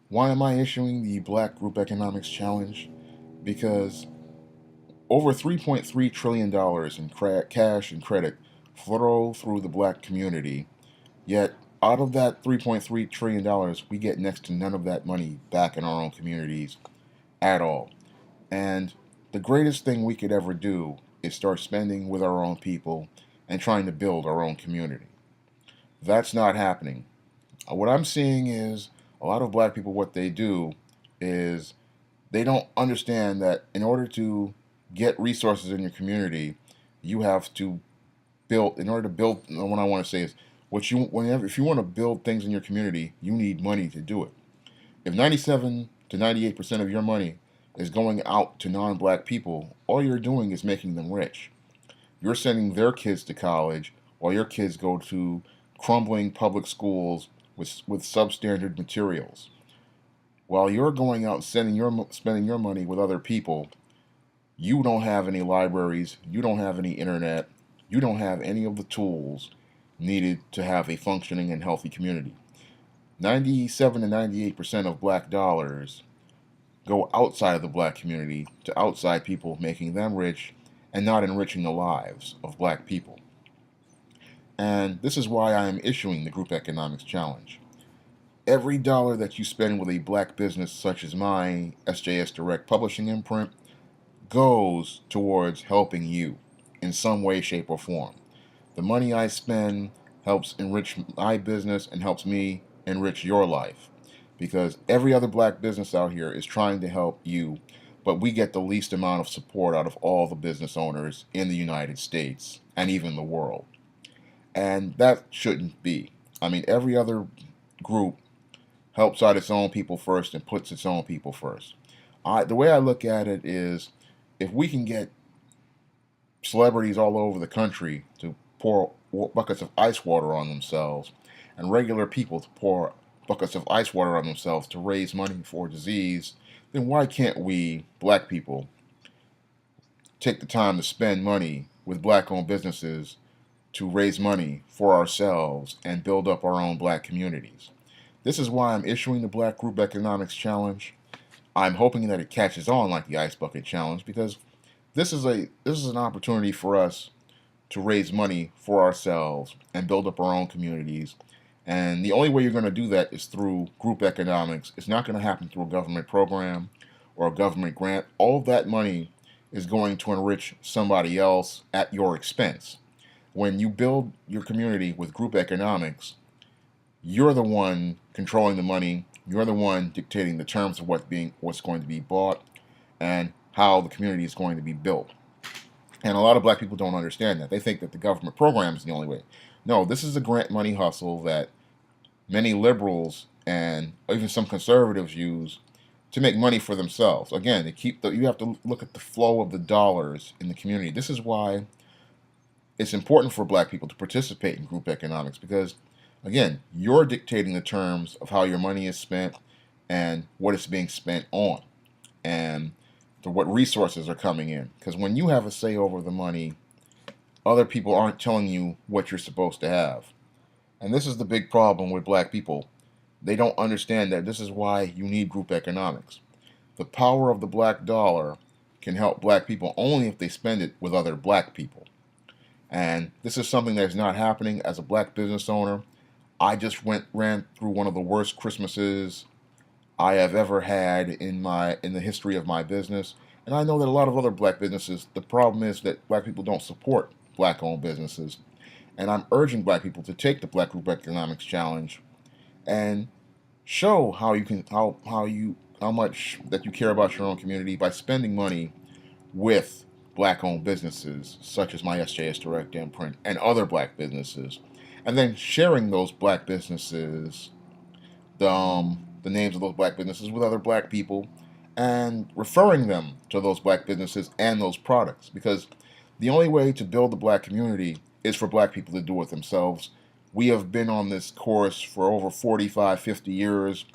Why am I issuing the Black Group Economics Challenge? Because over $3.3 trillion in cash and credit flow through the black community, yet out of that $3.3 trillion, we get next to none of that money back in our own communities at all. And the greatest thing we could ever do is start spending with our own people and trying to build our own community. That's not happening. What I'm seeing is a lot of black people, what they do is they don't understand that in order to get resources in your community, you have to build, in order to build, what I want to say is, if you want to build things in your community, you need money to do it. If 97 to 98% of your money is going out to non-black people, all you're doing is making them rich. You're sending their kids to college while your kids go to crumbling public schools with substandard materials. While you're going out and spending your money with other people, you don't have any libraries, you don't have any internet, you don't have any of the tools needed to have a functioning and healthy community. 97 to 98% of black dollars go outside of the black community to outside people, making them rich and not enriching the lives of black people. And this is why I am issuing the Group Economics Challenge. Every dollar that you spend with a black business such as my SJS Direct Publishing imprint goes towards helping you in some way, shape, or form. The money I spend helps enrich my business and helps me enrich your life, because every other black business out here is trying to help you, but we get the least amount of support out of all the business owners in the United States and even the world. And that shouldn't be. I mean, every other group helps out its own people first and puts its own people first. The way I look at it is, if we can get celebrities all over the country to pour buckets of ice water on themselves, and regular people to pour buckets of ice water on themselves to raise money for disease, then why can't we, black people, take the time to spend money with black owned businesses to raise money for ourselves and build up our own black communities? This is why I'm issuing the Black Group Economics Challenge. I'm hoping that it catches on like the Ice Bucket Challenge, because this is an opportunity for us to raise money for ourselves and build up our own communities. And the only way you're going to do that is through group economics. It's not going to happen through a government program or a government grant. All of that money is going to enrich somebody else at your expense. When you build your community with group economics, you're the one controlling the money. You're the one dictating the terms of what's going to be bought and how the community is going to be built. And a lot of black people don't understand that. They think that the government program is the only way. No, this is a grant money hustle that many liberals and even some conservatives use to make money for themselves. Again, you have to look at the flow of the dollars in the community. This is why it's important for black people to participate in group economics, because again, you're dictating the terms of how your money is spent and what it's being spent on, and to what resources are coming in. Because when you have a say over the money, other people aren't telling you what you're supposed to have. And this is the big problem with black people. They don't understand that this is why you need group economics. The power of the black dollar can help black people only if they spend it with other black people. And this is something that is not happening. As a black business owner, I just ran through one of the worst Christmases I have ever had in the history of my business. And I know that a lot of other black businesses, the problem is that black people don't support black owned businesses. And I'm urging black people to take the Black Group Economics Challenge and show how much that you care about your own community by spending money with black owned businesses such as my SJS Direct imprint and other black businesses, and then sharing those black businesses, the names of those black businesses, with other black people, and referring them to those black businesses and those products. Because the only way to build the black community is for black people to do it themselves. We have been on this course for over 45, 50 years,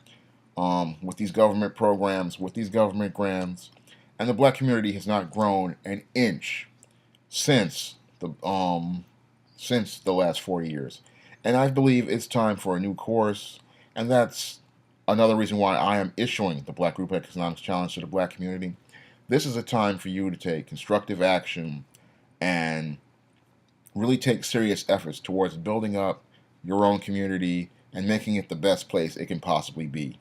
with these government programs, with these government grants, and the black community has not grown an inch since the last 40 years. And I believe it's time for a new course, and that's another reason why I am issuing the Black Group Economics Challenge to the black community. This is a time for you to take constructive action and really take serious efforts towards building up your own community and making it the best place it can possibly be.